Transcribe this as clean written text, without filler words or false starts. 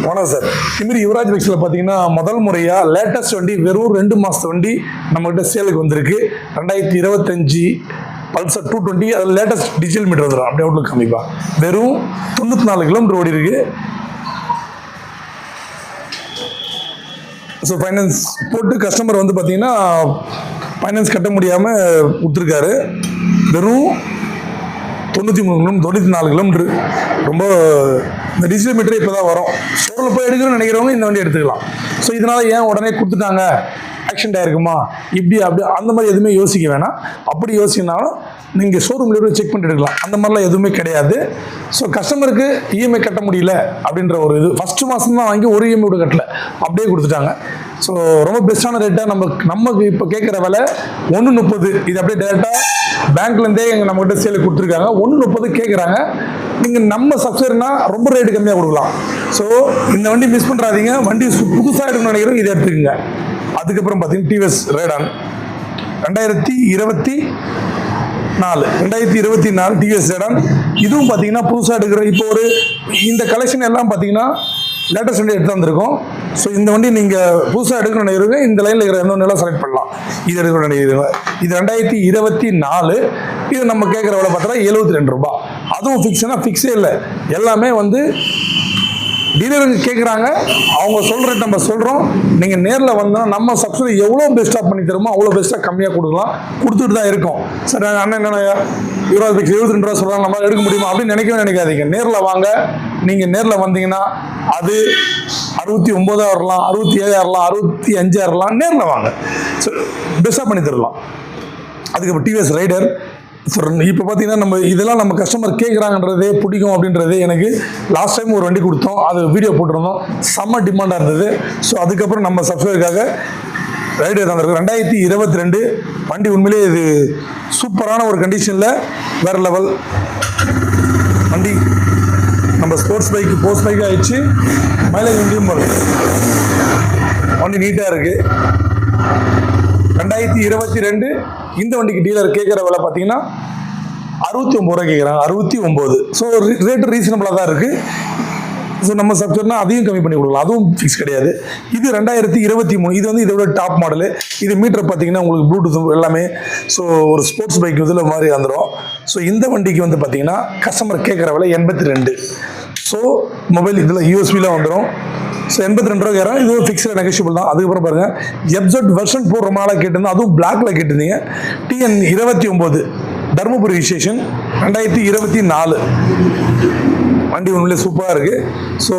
வணக்கம் சார். இதுமாரி யுவராஜ் பைக்ஸில் பார்த்தீங்கன்னா முதல் முறையாக லேட்டஸ்ட் வண்டி வெறும் 2 மாதத்து வண்டி நம்மகிட்ட சேலுக்கு வந்திருக்கு. 2025 பல்சர் 220. அது லேட்டஸ்ட் டிஜிட்டல் மீட்டர் வந்துடும். அப்படியே அவுட்லுக் காமிப்பா. வெறும் 94 கிலோமீட்டர் ஓடி இருக்கு. ஸோ ஃபைனான்ஸ் போட்டு கஸ்டமர் வந்து பார்த்தீங்கன்னா ஃபைனான்ஸ் கட்ட முடியாமல் கொடுத்துருக்காரு. வெறும் 93 கிலோமீட்டர் 94 கிலோமீட்டர். ரொம்ப இந்த டிஜிட்டல் மீட்டர் இப்போ தான் வரும். ஷோரூமில் போய் எடுக்கணும்னு நினைக்கிறவங்க இந்த வண்டி எடுத்துக்கலாம். ஸோ இதனால் ஏன் உடனே கொடுத்துட்டாங்க, ஆக்சிடென்ட் ஆயிருக்குமா, இப்படி அப்படி அந்த மாதிரி எதுவுமே யோசிக்க வேணாம். அப்படி யோசிக்கனாலும் நீங்கள் ஷோரூமில் போய் செக் பண்ணிட்டு எடுக்கலாம். அந்த மாதிரிலாம் எதுவுமே கிடையாது. ஸோ கஸ்டமருக்கு இஎம்ஐ கட்ட முடியல அப்படின்ற ஒரு இது ஃபஸ்ட்டு மாதம் தான் வாங்கி ஒரு இஎம்ஐ கூட கட்டல, அப்படியே கொடுத்துட்டாங்க. ஸோ ரொம்ப பெஸ்ட்டான ரேட்டாக நமக்கு இப்போ கேட்குற விலை 130. இது அப்படியே டேரெக்டாக பேங்க்லேருந்தே நம்மகிட்ட சேலுக்கு கொடுத்துருக்காங்க. 130 கேட்குறாங்க. நீங்கள் நம்ம சப்ஸ்கிரைபர்னா ரொம்ப ரேட்டு கம்மியாக கொடுக்கலாம். ஸோ இந்த வண்டி மிஸ் பண்ணுறாதீங்க. வண்டி புதுசாக எடுக்கணும்னு நினைக்கிறோம், இதை எடுத்துக்கோங்க. அதுக்கப்புறம் பார்த்தீங்கன்னா டிவிஎஸ் ரேடான் 2024 டிவிஎஸ் ரேடான். இதுவும் பார்த்தீங்கன்னா புதுசாக எடுக்கிற இப்போ இந்த கலெக்ஷன் எல்லாம் பார்த்தீங்கன்னா லேட்டஸ்ட் வண்டி எடுத்து வந்திருக்கோம். ஸோ இந்த வண்டி நீங்கள் புதுசாக எடுக்கணும்னு நினைக்கிறவங்க இந்த லைனில் இருக்கிற எந்த ஒன்றுலாம் செலக்ட் பண்ணலாம். இது எடுக்கணும்னு நினைக்கிறவங்க இது 2024. இது நம்ம கேட்குற விலை பார்த்தா 72 ரூபா. அதுவும் ஃபிக்ஸே இல்லை. எல்லாமே வந்து டீலருக்கு கேட்குறாங்க. அவங்க சொல்கிற ரேட் நம்ம சொல்கிறோம். நீங்கள் நேரில் வந்தோம்னா நம்ம சப்சிடி எவ்வளோ பெஸ்ட்டாக பண்ணி தருமோ அவ்வளோ பெஸ்ட்டாக கம்மியாக கொடுக்கலாம். கொடுத்துட்டு தான் இருக்கோம். சார் அண்ணன் என்ன யுவராஜ் பைக்ஸ் 72 ரூபா சொல்கிறாங்க, நம்மளால் எடுக்க முடியுமா அப்படின்னு நினைக்காதீங்க. நேரில் வாங்க. நீங்கள் நேரில் வந்தீங்கன்னா அது 69 வரலாம், 67 வரலாம், 65 வரலாம். நேரில் வாங்க. ஸோ பெஸ்ட்டாக பண்ணி தரலாம். அதுக்கப்புறம் டிவிஎஸ் ரைடர். இப்போ பார்த்தீங்கன்னா நம்ம இதெல்லாம் நம்ம கஸ்டமர் கேட்குறாங்கன்றதே பிடிக்கும் அப்படின்றதே. எனக்கு லாஸ்ட் டைம் ஒரு வண்டி கொடுத்தோம், அது வீடியோ போட்டிருந்தோம், செம்ம டிமாண்டாக இருந்தது. ஸோ அதுக்கப்புறம் நம்ம சப்ஸ்கிரைபருக்காக ரைடர் தந்திருக்கோம். 2022 வண்டி. உண்மையிலே இது சூப்பரான ஒரு கண்டிஷனில் வேறு லெவல் வண்டி. நம்ம ஸ்போர்ட்ஸ் பைக்கு போஸ்ட் பைக் ஆகிடுச்சு. மைலேஜ் வண்டியும் வரும். வண்டி நீட்டாக இருக்குது. 2022 இந்த வண்டிக்கு டீலர் கேட்குற விலை பார்த்தீங்கன்னா 69 ரூபா கேட்குறாங்க. 69. ஸோ ரேட்டு ரீசனபிளாக தான் இருக்குது. ஸோ நம்ம சப்ஸ்கிரைப்னா அதையும் கம்மி பண்ணி கொடுக்கலாம். அதுவும் ஃபிக்ஸ் கிடையாது. இது 2023. இது வந்து இதோட டாப் மாடலு. இது மீட்டர் பார்த்தீங்கன்னா உங்களுக்கு ப்ளூடூத் எல்லாமே. ஸோ ஒரு ஸ்போர்ட்ஸ் பைக் இதில் மாதிரி வந்துடும். ஸோ இந்த வண்டிக்கு வந்து பார்த்தீங்கன்னா கஸ்டமர் கேட்குற விலை 82. ஸோ மொபைல் இதில் யூஎஸ்பிலாம் வந்துடும். ஸோ 82 ரூபா கேட்குறேன். இதுவும் ஃபிக்ஸில் நெகோஷியபிள் தான். அதுக்கப்புறம் பாருங்கள், எப்சட் வெர்ஷன் 4 ரொம்ப நாளாக கேட்டிருந்தோம். அதுவும் பிளாக்ல கேட்டிருந்தீங்க. TN 29 தருமபுரி ரிஜிஸ்ட்ரேஷன் 2024 வண்டி உண்மையிலே சூப்பராக இருக்குது. ஸோ